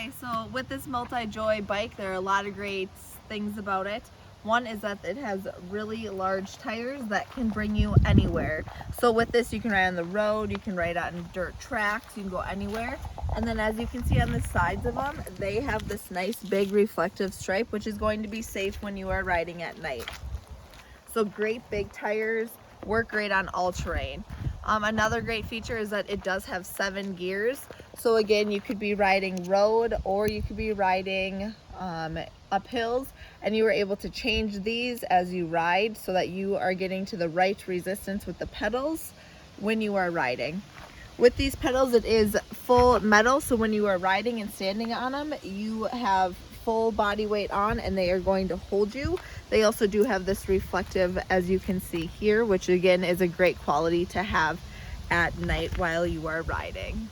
Hi, so with this Multijoy bike, there are a lot of great things about it. One is that it has really large tires that can bring you anywhere. So with this, you can ride on the road, you can ride on dirt tracks, you can go anywhere. And then as you can see on the sides of them, they have this nice big reflective stripe, which is going to be safe when you are riding at night. So great big tires, work great on all terrain. Another great feature is that it does have 7 gears. So again, you could be riding road or you could be riding up hills, and you are able to change these as you ride so that you are getting to the right resistance with the pedals when you are riding. With these pedals, it is full metal, so when you are riding and standing on them, you have full body weight on and they are going to hold you. They also do have this reflective, as you can see here, which again is a great quality to have at night while you are riding.